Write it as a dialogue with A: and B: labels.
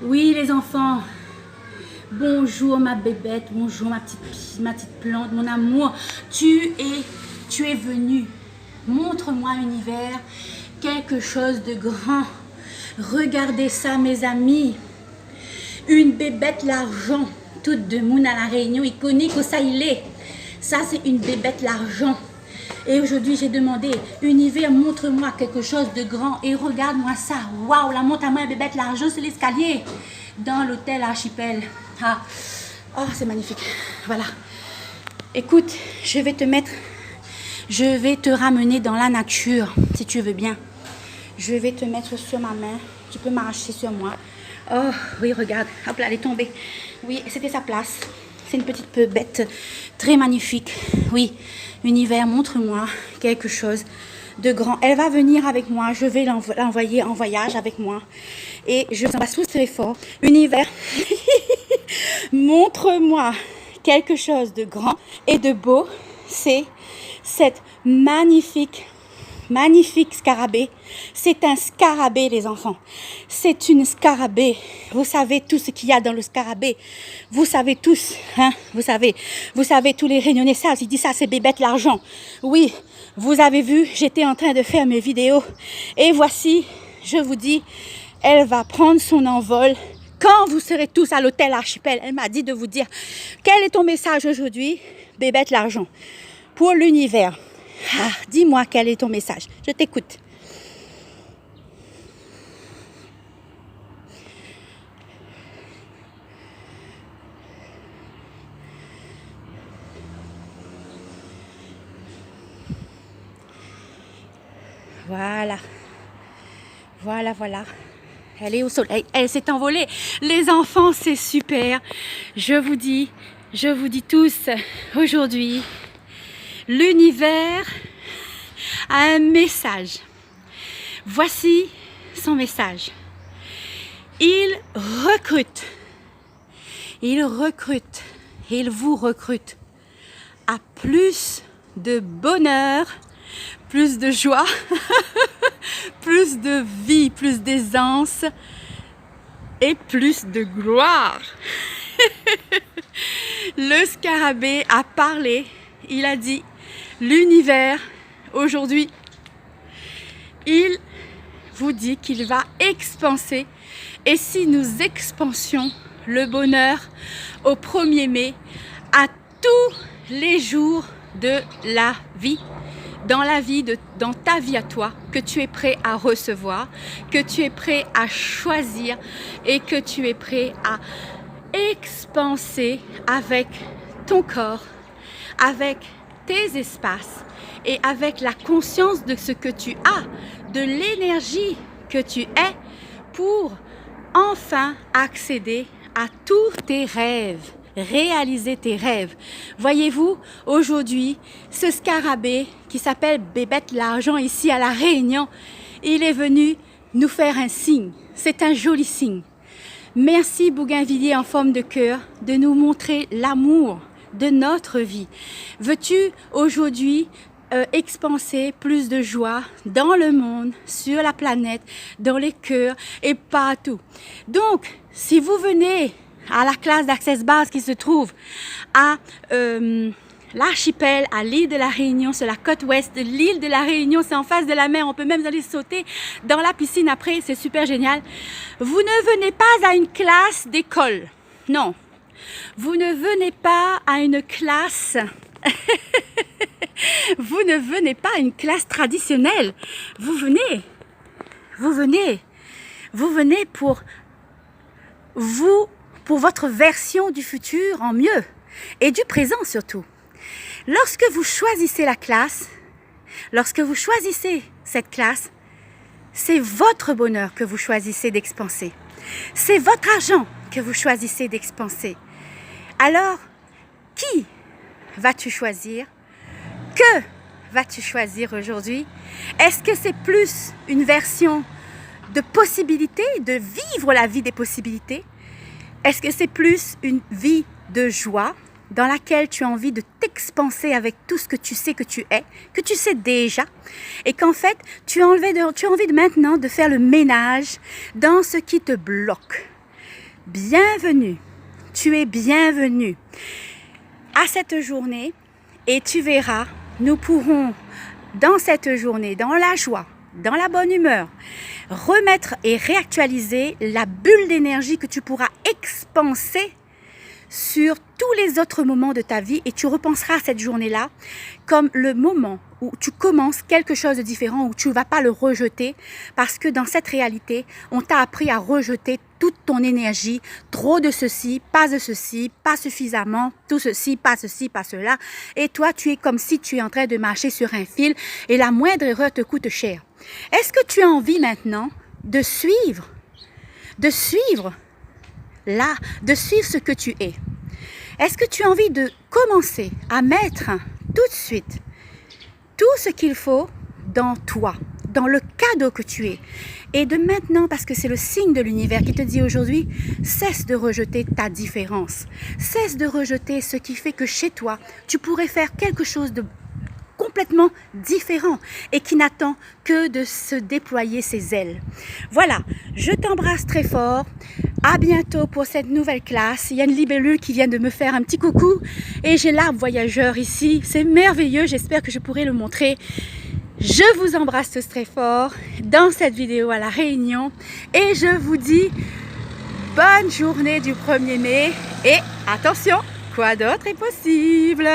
A: Oui, les enfants. Bonjour ma bébête, bonjour ma petite plante, mon amour. Tu es venu. Montre-moi univers, quelque chose de grand. Regardez ça mes amis. Une bébête l'argent, toute de moune à la Réunion, iconique au Saïlé. Ça c'est une bébête l'argent. Et aujourd'hui j'ai demandé, univers montre-moi quelque chose de grand et regarde-moi ça. Waouh, la montre à moi bébête l'argent, c'est l'escalier dans l'hôtel Archipel. Ah, oh, c'est magnifique. Voilà. Écoute, je vais te ramener dans la nature, si tu veux bien. Je vais te mettre sur ma main. Tu peux marcher sur moi. Oh, oui, regarde. Hop là, elle est tombée. Oui, c'était sa place. C'est une petite bête très magnifique. Oui, univers, montre-moi quelque chose de grand. Elle va venir avec moi. Je vais l'envoyer en voyage avec moi. Et je vous embrasse tous très fort. Univers, montre-moi quelque chose de grand et de beau. C'est cette magnifique scarabée. C'est un scarabée, les enfants. C'est une scarabée. Vous savez tout ce qu'il y a dans le scarabée. Vous savez tous, hein. Vous savez tous les réunionnais ça. Ils disent ça, c'est bébête l'argent. Oui, vous avez vu, j'étais en train de faire mes vidéos. Et voici, je vous dis, elle va prendre son envol. Quand vous serez tous à l'hôtel Archipel, elle m'a dit de vous dire, quel est ton message aujourd'hui, bébête l'argent, pour l'univers. Ah, dis-moi quel est ton message. Je t'écoute. Voilà. Voilà. Elle est au soleil. Elle s'est envolée. Les enfants, c'est super. Je vous dis tous, aujourd'hui, l'univers a un message. Voici son message. Il vous recrute à plus de bonheur, plus de joie, plus de vie, plus d'aisance et plus de gloire. Le scarabée a parlé, il a dit, l'univers, aujourd'hui, il vous dit qu'il va expanser. Et si nous expansions le bonheur au 1er mai, à tous les jours de la vie, dans ta vie à toi, que tu es prêt à recevoir, que tu es prêt à choisir et que tu es prêt à expanser avec ton corps, avec tes espaces et avec la conscience de ce que tu as, de l'énergie que tu es pour enfin accéder à tous tes rêves, réaliser tes rêves. Voyez-vous, aujourd'hui, ce scarabée qui s'appelle bébête l'argent ici à La Réunion, il est venu nous faire un signe. C'est un joli signe. Merci Bougainvilliers en forme de cœur de nous montrer l'amour de notre vie. Veux-tu aujourd'hui expanser plus de joie dans le monde, sur la planète, dans les cœurs et partout. Donc, si vous venez à la classe d'Access Base qui se trouve à l'archipel, à l'île de la Réunion, sur la côte ouest de l'île de la Réunion, c'est en face de la mer, on peut même aller sauter dans la piscine après, c'est super génial. Vous ne venez pas à une classe d'école, non. Vous ne venez pas à une classe vous ne venez pas à une classe traditionnelle. Vous venez pour vous, pour votre version du futur en mieux et du présent surtout. Lorsque vous choisissez la classe, lorsque vous choisissez cette classe, c'est votre bonheur que vous choisissez d'expanser. C'est votre argent que vous choisissez d'expanser. Alors, qui vas-tu choisir? Que vas-tu choisir aujourd'hui? Est-ce que c'est plus une version de possibilité, de vivre la vie des possibilités? Est-ce que c'est plus une vie de joie dans laquelle tu as envie de t'expanser avec tout ce que tu sais que tu es, que tu sais déjà, et qu'en fait, tu as envie de maintenant de faire le ménage dans ce qui te bloque. bienvenue. Tu es bienvenue à cette journée et tu verras, nous pourrons dans cette journée, dans la joie, dans la bonne humeur, remettre et réactualiser la bulle d'énergie que tu pourras expanser sur tous les autres moments de ta vie et tu repenseras à cette journée-là comme le moment où tu commences quelque chose de différent, où tu ne vas pas le rejeter parce que dans cette réalité, on t'a appris à rejeter toute ton énergie, trop de ceci, pas suffisamment, tout ceci, pas cela. Et toi, tu es comme si tu es en train de marcher sur un fil et la moindre erreur te coûte cher. Est-ce que tu as envie maintenant de suivre là, de suivre ce que tu es? Est-ce que tu as envie de commencer à mettre tout de suite tout ce qu'il faut dans toi, dans le cadeau que tu es? Et de maintenant, parce que c'est le signe de l'univers qui te dit aujourd'hui, cesse de rejeter ta différence. Cesse de rejeter ce qui fait que chez toi, tu pourrais faire quelque chose de complètement différent et qui n'attend que de se déployer ses ailes. Voilà, je t'embrasse très fort. À bientôt pour cette nouvelle classe. Il y a une libellule qui vient de me faire un petit coucou et j'ai l'arbre voyageur ici. C'est merveilleux, j'espère que je pourrai le montrer. Je vous embrasse tous très fort dans cette vidéo à La Réunion et je vous dis bonne journée du 1er mai et attention, quoi d'autre est possible?